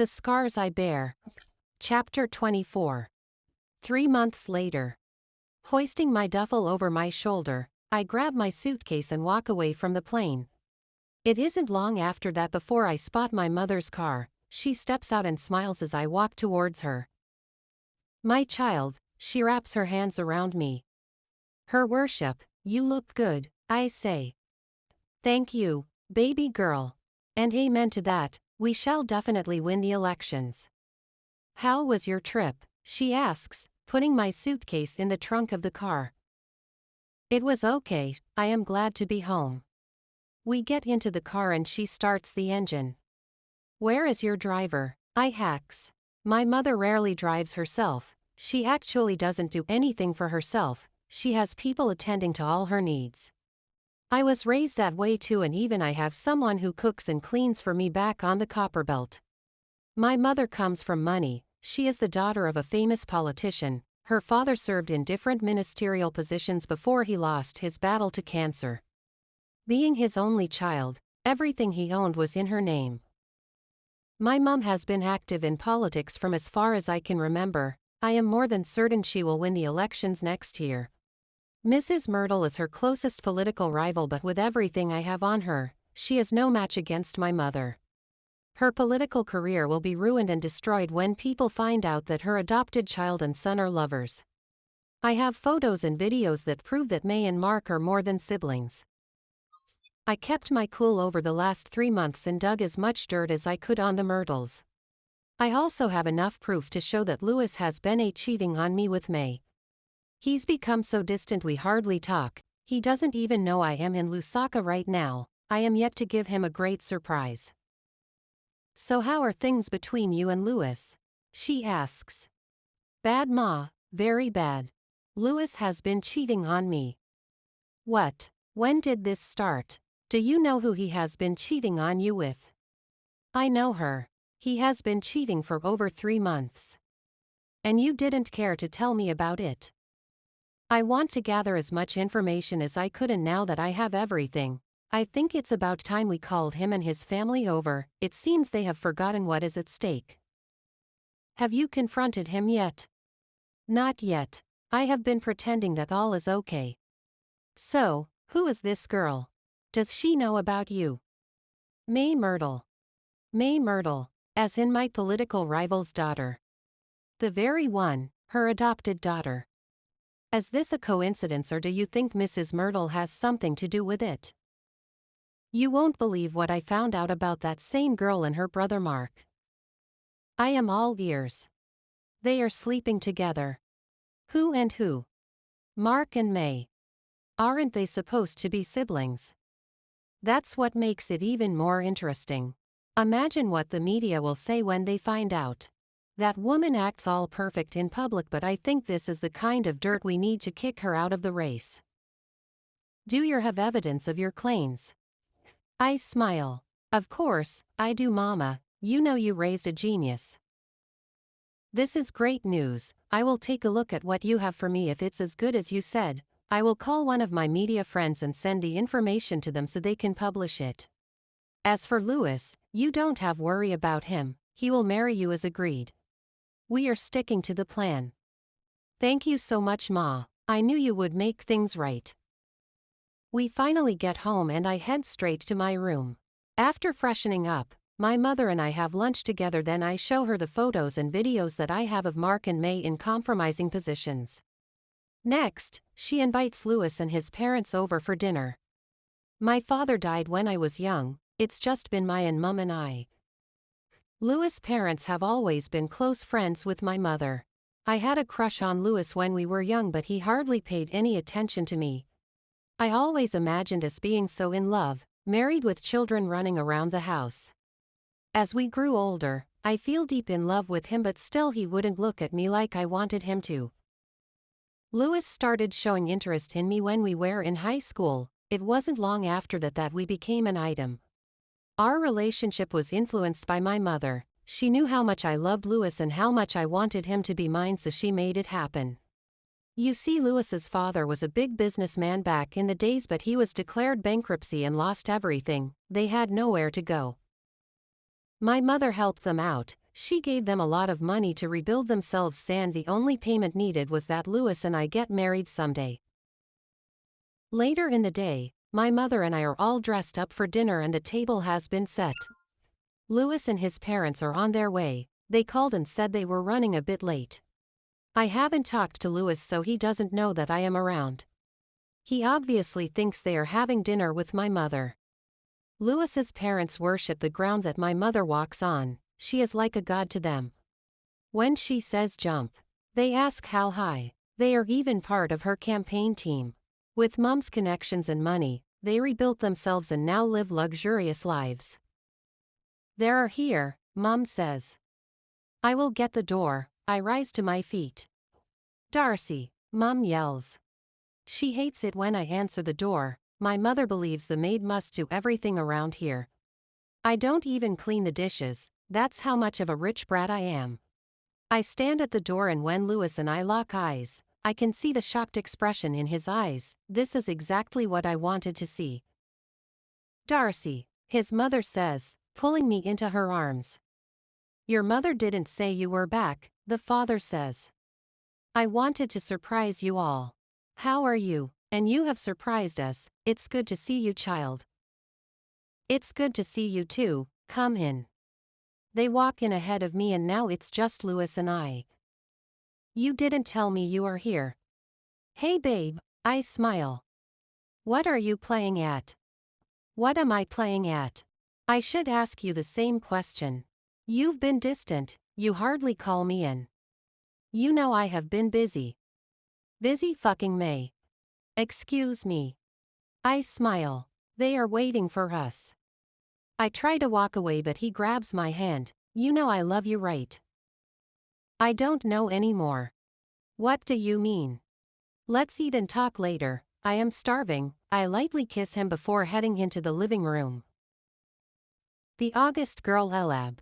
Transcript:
The Scars I Bear. Chapter 24. 3 months later. Hoisting my duffel over my shoulder, I grab my suitcase and walk away from the plane. It isn't long after that before I spot my mother's car. She steps out and smiles as I walk towards her. "My child," she wraps her hands around me. "Her worship, you look good," I say. "Thank you, baby girl. And amen to that, we shall definitely win the elections." "How was your trip?" she asks, putting my suitcase in the trunk of the car. "It was okay, I am glad to be home." We get into the car and she starts the engine. "Where is your driver?" I hacks. My mother rarely drives herself. She actually doesn't do anything for herself. She has people attending to all her needs. I was raised that way too, and even I have someone who cooks and cleans for me back on the Copperbelt. My mother comes from money. She is the daughter of a famous politician. Her father served in different ministerial positions before he lost his battle to cancer. Being his only child, everything he owned was in her name. My mom has been active in politics from as far as I can remember. I am more than certain she will win the elections next year. Mrs. Myrtle is her closest political rival, but with everything I have on her, she is no match against my mother. Her political career will be ruined and destroyed when people find out that her adopted child and son are lovers. I have photos and videos that prove that May and Mark are more than siblings. I kept my cool over the last 3 months and dug as much dirt as I could on the Myrtles. I also have enough proof to show that Louis has been cheating on me with May. He's become so distant we hardly talk. He doesn't even know I am in Lusaka right now. I am yet to give him a great surprise. "So how are things between you and Louis?" she asks. "Bad, Ma, very bad. Louis has been cheating on me." "What? When did this start? Do you know who he has been cheating on you with?" "I know her. He has been cheating for over 3 months. And you didn't care to tell me about it?" "I want to gather as much information as I could, and now that I have everything, I think it's about time we called him and his family over. It seems they have forgotten what is at stake." "Have you confronted him yet?" "Not yet. I have been pretending that all is okay." "So, who is this girl? Does she know about you?" "May Myrtle." "May Myrtle, as in my political rival's daughter?" "The very one, her adopted daughter." "Is this a coincidence, or do you think Mrs. Myrtle has something to do with it?" "You won't believe what I found out about that same girl and her brother Mark." "I am all ears." "They are sleeping together." "Who and who?" "Mark and May." "Aren't they supposed to be siblings?" "That's what makes it even more interesting. Imagine what the media will say when they find out. That woman acts all perfect in public, but I think this is the kind of dirt we need to kick her out of the race." "Do you have evidence of your claims?" I smile. "Of course, I do, Mama. You know you raised a genius." "This is great news. I will take a look at what you have for me. If it's as good as you said, I will call one of my media friends and send the information to them so they can publish it. As for Louis, you don't have worry about him. He will marry you as agreed. We are sticking to the plan." "Thank you so much, Ma. I knew you would make things right." We finally get home and I head straight to my room. After freshening up, my mother and I have lunch together, then I show her the photos and videos that I have of Mark and May in compromising positions. Next, she invites Louis and his parents over for dinner. My father died when I was young. It's just been my mom and I. Louis' parents have always been close friends with my mother. I had a crush on Louis when we were young, but he hardly paid any attention to me. I always imagined us being so in love, married with children running around the house. As we grew older, I feel deep in love with him, but still he wouldn't look at me like I wanted him to. Louis started showing interest in me when we were in high school. It wasn't long after that we became an item. Our relationship was influenced by my mother. She knew how much I loved Louis and how much I wanted him to be mine, so she made it happen. You see, Louis's father was a big businessman back in the days, but he was declared bankruptcy and lost everything. They had nowhere to go. My mother helped them out. She gave them a lot of money to rebuild themselves, and the only payment needed was that Louis and I get married someday. Later in the day, my mother and I are all dressed up for dinner and the table has been set. Louis and his parents are on their way. They called and said they were running a bit late. I haven't talked to Louis, so he doesn't know that I am around. He obviously thinks they are having dinner with my mother. Louis's parents worship the ground that my mother walks on. She is like a god to them. When she says jump, they ask how high. They are even part of her campaign team. With Mom's connections and money, they rebuilt themselves and now live luxurious lives. They are here, Mom says. I will get the door. I rise to my feet. Darcy, Mom yells. She hates it when I answer the door. My mother believes the maid must do everything around here. I don't even clean the dishes. That's how much of a rich brat I am. I stand at the door, and when Louis and I lock eyes, I can see the shocked expression in his eyes. This is exactly what I wanted to see. Darcy, his mother says, pulling me into her arms. Your mother didn't say you were back, the father says. I wanted to surprise you all. How are you? And you have surprised us. It's good to see you, child. It's good to see you too. Come in. They walk in ahead of me, and now it's just Louis and I. You didn't tell me you are here. Hey babe, I smile. What are you playing at? What am I playing at? I should ask you the same question. You've been distant, you hardly call me in. You know I have been busy. Busy fucking May. Excuse me. I smile. They are waiting for us. I try to walk away, but he grabs my hand. You know I love you, right? I don't know anymore. What do you mean? Let's eat and talk later. I am starving. I lightly kiss him before heading into the living room. The August girl Elab.